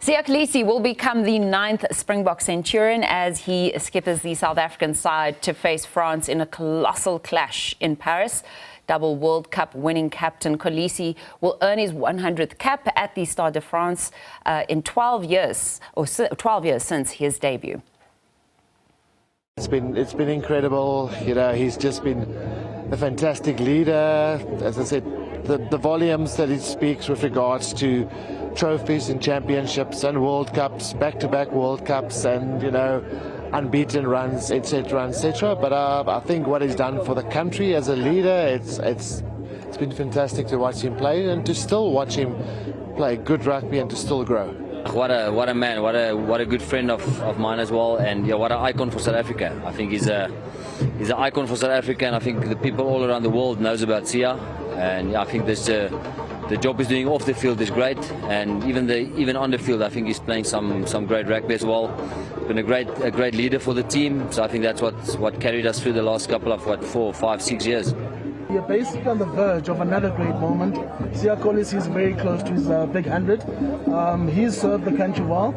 Kolisi will become the 9th Springbok centurion as he skippers the South African side to face France in a colossal clash in Paris. Double World Cup winning captain Kolisi will earn his 100th cap at the Stade de France in 12 years since his debut. It's been incredible. You know, he's just been a fantastic leader. As I said, the volumes that he speaks with regards to trophies and championships and World Cups, back-to-back World Cups, and unbeaten runs, etc. But I think what he's done for the country as a leader, it's been fantastic to watch him play and to still watch him play good rugby and to still grow. What a man, what a good friend of mine as well, and what an icon for South Africa. I think he's an icon for South Africa, and I think the people all around the world knows about Sia, and I think the job he's doing off the field is great, and even on the field I think he's playing some great rugby as well. Been a great leader for the team, so I think that's what carried us through the last couple of 4, 5, 6 years. You're basically on the verge of another great moment. Kolisi is very close to his big 100. He's served the country well.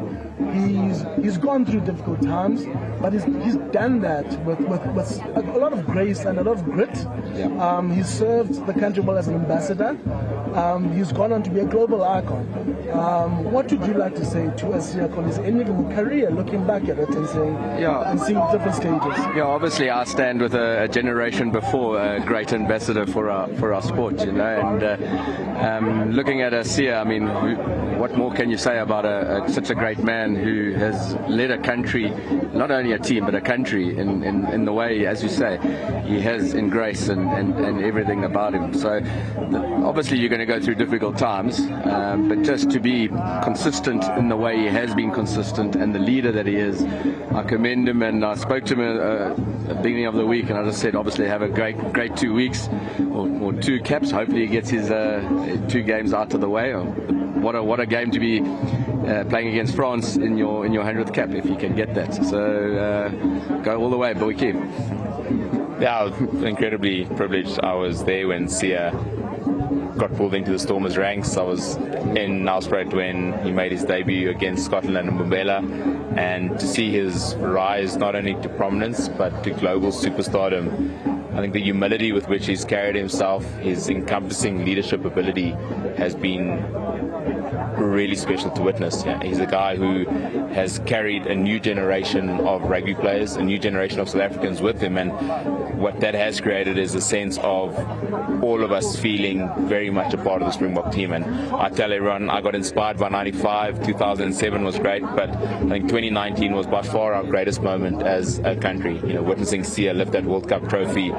He's gone through difficult times, but he's done that with a lot of grace and a lot of grit. Yeah. He's served the country well as an ambassador. He's gone on to be a global icon. What would you like to say to Kolisi in your career, looking back at it and saying, and seeing different stages? Yeah, obviously I stand with a generation before a great ambassador for our sport, and looking at Sia, I mean, what more can you say about such a great man who has led a country, not only a team but a country in the way, as you say, he has in grace and everything about him. So obviously you're going to go through difficult times, but just to be consistent in the way he has been consistent and the leader that he is, I commend him. And I spoke to him at the beginning of the week, and I just said, obviously have a great 2 weeks or 2 caps. Hopefully he gets his 2 games out of the way. What a game to be playing against France in your 100th cap, if you can get that. So go all the way, boy, keep. Yeah, I was incredibly privileged. I was there when Sia got pulled into the Stormers ranks. I was in Nelspruit when he made his debut against Scotland and Mbombela, and to see his rise not only to prominence but to global superstardom, I think the humility with which he's carried himself, his encompassing leadership ability has been really special to witness. Yeah, he's a guy who has carried a new generation of rugby players, a new generation of South Africans with him, and what that has created is a sense of all of us feeling very much a part of the Springbok team. And I tell everyone, I got inspired by 95, 2007 was great, but I think 2019 was by far our greatest moment as a country. Witnessing Sia lift that World Cup trophy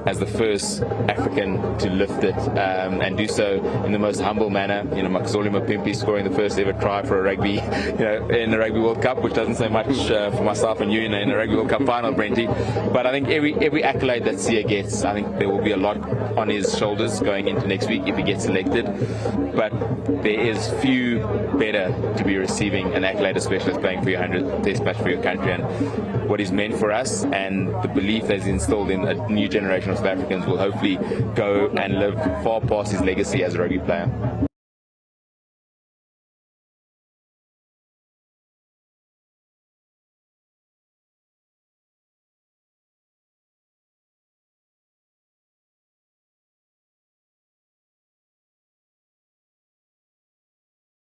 as the first African to lift it, and do so in the most humble manner. Makazole Mapimpi scoring the first ever try for a rugby, in the Rugby World Cup, which doesn't say much for myself and you in a Rugby World Cup final, Brenty. But I think every accolade that Sia gets, I think there will be a lot on his shoulders going into next week if he gets selected. But there is few better to be receiving an accolade, especially as playing for your 100th Test match for your country, and what he's meant for us, and the belief that he's instilled in a new generation of South Africans will hopefully go and live far past his legacy as a rugby player.